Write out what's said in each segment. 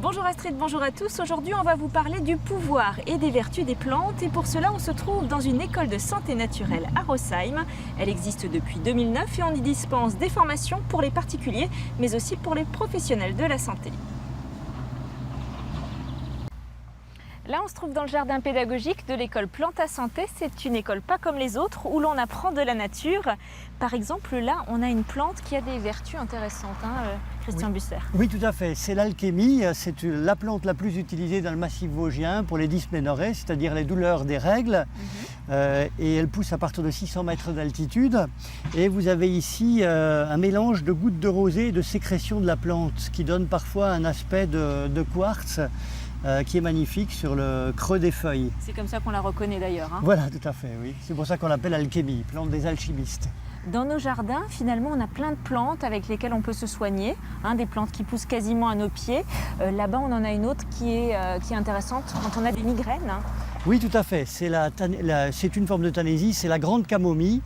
Bonjour Astrid, bonjour à tous. Aujourd'hui, on va vous parler du pouvoir et des vertus des plantes. Et pour cela, on se trouve dans une école de santé naturelle à Rosheim. Elle existe depuis 2009 et on y dispense des formations pour les particuliers, mais aussi pour les professionnels de la santé. Là, on se trouve dans le jardin pédagogique de l'école Planta Santé. C'est une école pas comme les autres où l'on apprend de la nature. Par exemple, là, on a une plante qui a des vertus intéressantes, Christian Busser. Oui, tout à fait. C'est l'alchémie. C'est la plante la plus utilisée dans le massif vosgien pour les dysménorrhées, c'est-à-dire les douleurs des règles. Et elle pousse à partir de 600 mètres d'altitude. Et vous avez ici un mélange de gouttes de rosée et de sécrétion de la plante, ce qui donne parfois un aspect de quartz. Qui est magnifique sur le creux des feuilles. C'est comme ça qu'on la reconnaît d'ailleurs. Voilà, tout à fait, oui. C'est pour ça qu'on l'appelle alchémie, plante des alchimistes. Dans nos jardins, finalement, on a plein de plantes avec lesquelles on peut se soigner, des plantes qui poussent quasiment à nos pieds. Là-bas, on en a une autre qui est intéressante quand on a des migraines. Oui, tout à fait. C'est une forme d'euthanasie, c'est la grande camomille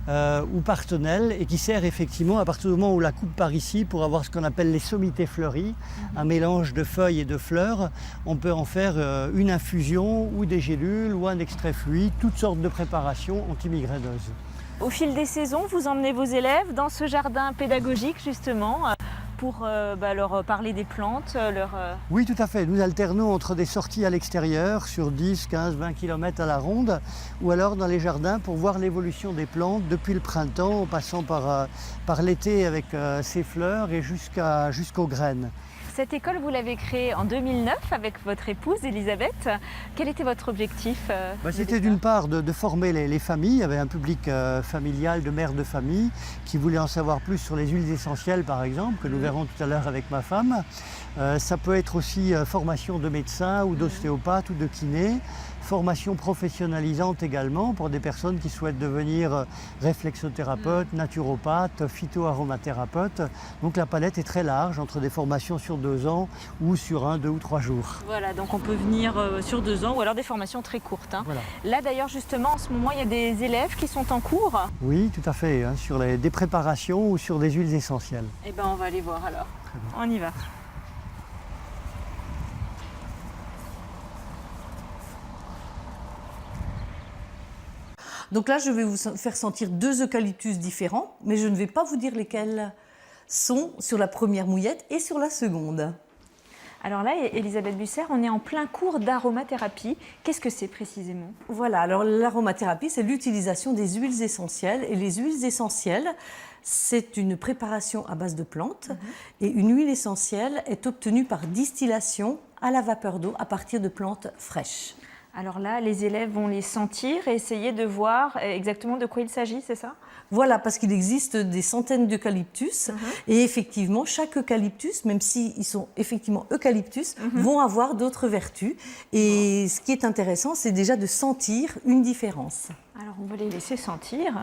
ou partenelle et qui sert effectivement à partir du moment où la coupe par ici pour avoir ce qu'on appelle les sommités fleuries, un mélange de feuilles et de fleurs. On peut en faire une infusion ou des gélules ou un extrait fluide, toutes sortes de préparations antimigraineuses. Au fil des saisons, vous emmenez vos élèves dans ce jardin pédagogique justement pour leur parler des plantes. Oui, tout à fait. Nous alternons entre des sorties à l'extérieur sur 10, 15, 20 km à la ronde ou alors dans les jardins pour voir l'évolution des plantes depuis le printemps en passant par l'été avec ses fleurs et jusqu'aux graines. Cette école, vous l'avez créée en 2009 avec votre épouse Elisabeth. Quel était votre objectif C'était d'une part de former les familles. Il y avait un public familial de mères de famille qui voulaient en savoir plus sur les huiles essentielles par exemple, que nous verrons tout à l'heure avec ma femme. Ça peut être aussi formation de médecins ou d'ostéopathes ou de kinés. Formation professionnalisante également pour des personnes qui souhaitent devenir réflexothérapeutes, naturopathes, phytoaromathérapeutes. Donc la palette est très large entre des formations sur 2 ans ou sur 1, 2 ou 3 jours. Voilà, donc on peut venir sur 2 ans ou alors des formations très courtes. Voilà. Là d'ailleurs justement en ce moment il y a des élèves qui sont en cours. Oui, tout à fait, sur des préparations ou sur des huiles essentielles. Eh bien on va aller voir alors. On y va. Donc là, je vais vous faire sentir 2 eucalyptus différents, mais je ne vais pas vous dire lesquels sont sur la première mouillette et sur la seconde. Alors là, Elisabeth Busser, on est en plein cours d'aromathérapie. Qu'est-ce que c'est précisément? Voilà, alors l'aromathérapie, c'est l'utilisation des huiles essentielles. Et les huiles essentielles, c'est une préparation à base de plantes. Et une huile essentielle est obtenue par distillation à la vapeur d'eau à partir de plantes fraîches. Alors là, les élèves vont les sentir et essayer de voir exactement de quoi il s'agit, c'est ça? Voilà, parce qu'il existe des centaines d'eucalyptus et effectivement, chaque eucalyptus, même s'ils sont effectivement eucalyptus, vont avoir d'autres vertus. Et ce qui est intéressant, c'est déjà de sentir une différence. Alors, on va les laisser sentir.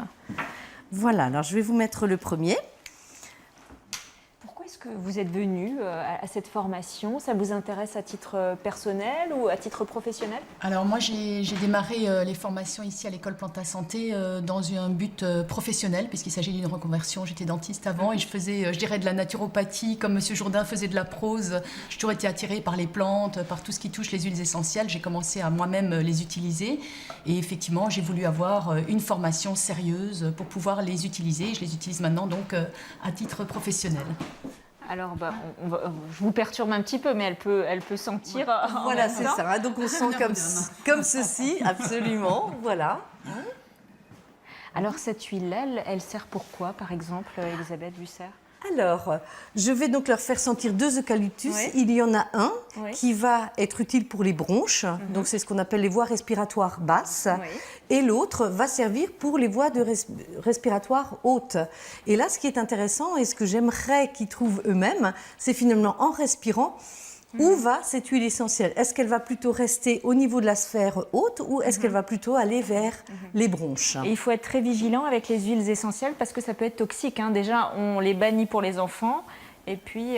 Voilà, alors je vais vous mettre le premier. Pourquoi est-ce que vous êtes venu à cette formation? Ça vous intéresse à titre personnel ou à titre professionnel? Alors moi j'ai démarré les formations ici à l'école Planta Santé dans un but professionnel puisqu'il s'agit d'une reconversion. J'étais dentiste avant et je faisais, je dirais, de la naturopathie comme Monsieur Jourdain faisait de la prose. J'ai toujours été attirée par les plantes, par tout ce qui touche les huiles essentielles. J'ai commencé à moi-même les utiliser et effectivement j'ai voulu avoir une formation sérieuse pour pouvoir les utiliser. Je les utilise maintenant donc à titre professionnel. Alors, je vous perturbe un petit peu, mais elle peut sentir. Voilà, c'est ça. Donc on sent comme ceci, absolument. Voilà. Alors cette huile-là, elle sert pour quoi, par exemple, Elisabeth Busser? Alors, je vais donc leur faire sentir 2 eucalyptus. Oui. Il y en a un Oui. qui va être utile pour les bronches, donc c'est ce qu'on appelle les voies respiratoires basses, Oui. et l'autre va servir pour les voies respiratoires hautes. Et là, ce qui est intéressant et ce que j'aimerais qu'ils trouvent eux-mêmes, c'est finalement en respirant, où va cette huile essentielle? Est-ce qu'elle va plutôt rester au niveau de la sphère haute ou est-ce qu'elle va plutôt aller vers les bronches? Et il faut être très vigilant avec les huiles essentielles parce que ça peut être toxique. Déjà, on les bannit pour les enfants Et puis,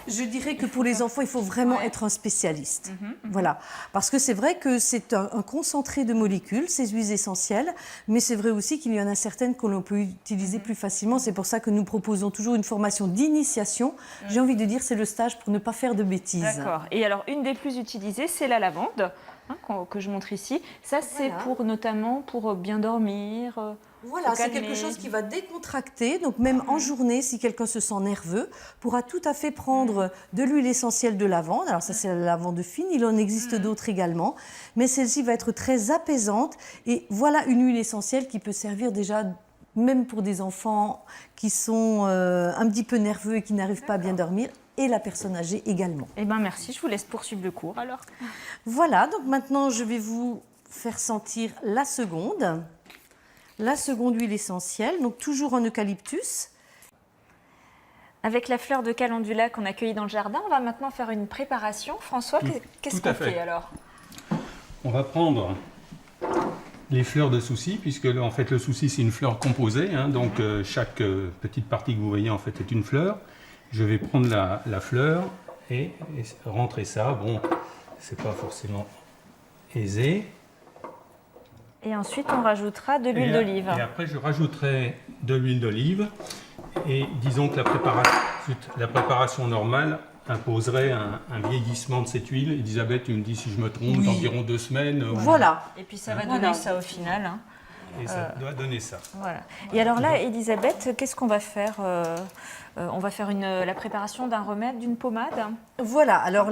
Je dirais que pour les enfants, il faut vraiment être un spécialiste. Voilà. Parce que c'est vrai que c'est un concentré de molécules, ces huiles essentielles, mais c'est vrai aussi qu'il y en a certaines que l'on peut utiliser plus facilement. C'est pour ça que nous proposons toujours une formation d'initiation. J'ai envie de dire, c'est le stage pour ne pas faire de bêtises. d'accord. Et alors, une des plus utilisées, c'est la lavande, hein, que je montre ici. Ça, c'est Voilà. notamment pour bien dormir. Voilà, se c'est calmer. quelque chose qui va décontracter. Donc même en journée, si quelqu'un se sent nerveux, pourra tout à fait prendre de l'huile essentielle de lavande. Alors ça, c'est la lavande fine. Il en existe d'autres également. Mais celle-ci va être très apaisante. Et voilà une huile essentielle qui peut servir déjà même pour des enfants qui sont un petit peu nerveux et qui n'arrivent pas à bien dormir. Et la personne âgée également. Eh bien, merci. Je vous laisse poursuivre le cours, alors. Voilà, donc maintenant, je vais vous faire sentir la seconde. La seconde huile essentielle, donc toujours en eucalyptus. Avec la fleur de calendula qu'on a cueillie dans le jardin, on va maintenant faire une préparation. François, qu'est-ce tout à qu'on fait. fait alors? On va prendre les fleurs de souci, puisque en fait le souci c'est une fleur composée, hein, donc chaque petite partie que vous voyez en fait est une fleur. Je vais prendre la fleur et rentrer ça. Bon, c'est pas forcément aisé. Et ensuite, on rajoutera de l'huile Et d'olive. Et après, je rajouterai de l'huile d'olive. Et disons que la préparation normale imposerait un vieillissement de cette huile. Elisabeth, tu me dis si je me trompe, Oui. d'environ 2 semaines. Voilà. Et puis, ça va Voilà. donner ça au final, hein. Et ça doit donner ça. Voilà. Et alors là, Elisabeth, qu'est-ce qu'on va faire? On va faire la préparation d'un remède, d'une pommade. Voilà, alors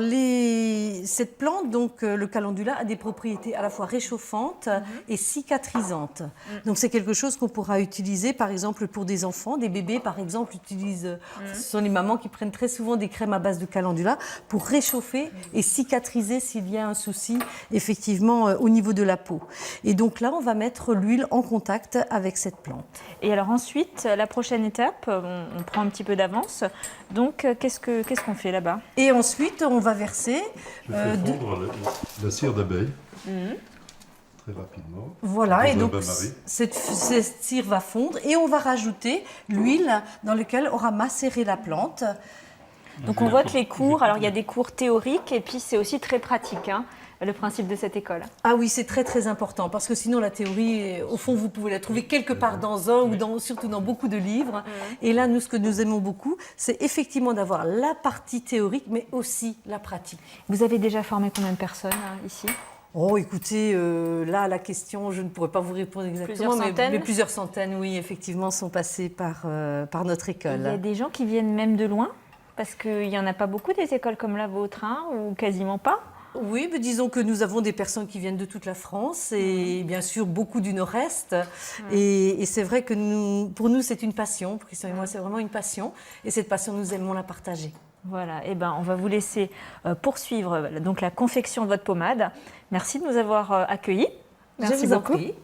cette plante, donc le calendula, a des propriétés à la fois réchauffantes et cicatrisantes. Donc c'est quelque chose qu'on pourra utiliser par exemple pour des enfants, des bébés par exemple utilisent, ce sont les mamans qui prennent très souvent des crèmes à base de calendula pour réchauffer et cicatriser s'il y a un souci effectivement au niveau de la peau. Et donc là, on va mettre l'huile en contact avec cette plante. Et alors ensuite, la prochaine étape, on prend un petit peu d'avance. Donc, qu'est-ce qu'on fait là-bas? Et ensuite, on va verser Je fais fondre la cire d'abeille très rapidement. Voilà, dans et un donc bain-marie. cette cire va fondre et on va rajouter l'huile dans laquelle aura macéré la plante. Donc, on voit que les cours, alors il y a des cours théoriques et puis c'est aussi très pratique, hein, le principe de cette école. Ah oui, c'est très très important parce que sinon la théorie, au fond, vous pouvez la trouver quelque part dans un ou surtout dans beaucoup de livres. Et là, nous, ce que nous aimons beaucoup, c'est effectivement d'avoir la partie théorique, mais aussi la pratique. Vous avez déjà formé combien de personnes ici? Oh, écoutez, là, la question, je ne pourrais pas vous répondre exactement, Plusieurs centaines mais plusieurs centaines, oui, effectivement, sont passées par notre école. Il y a des gens qui viennent même de loin, parce qu'il n'y en a pas beaucoup des écoles comme la vôtre, hein, ou quasiment pas. Oui, mais disons que nous avons des personnes qui viennent de toute la France et bien sûr beaucoup du Nord-Est. Et c'est vrai que pour nous, c'est une passion. Pour Christian et moi, c'est vraiment une passion. Et cette passion, nous aimons la partager. Voilà, et ben, on va vous laisser poursuivre donc, la confection de votre pommade. Merci de nous avoir accueillis. Merci Je vous en beaucoup. prie.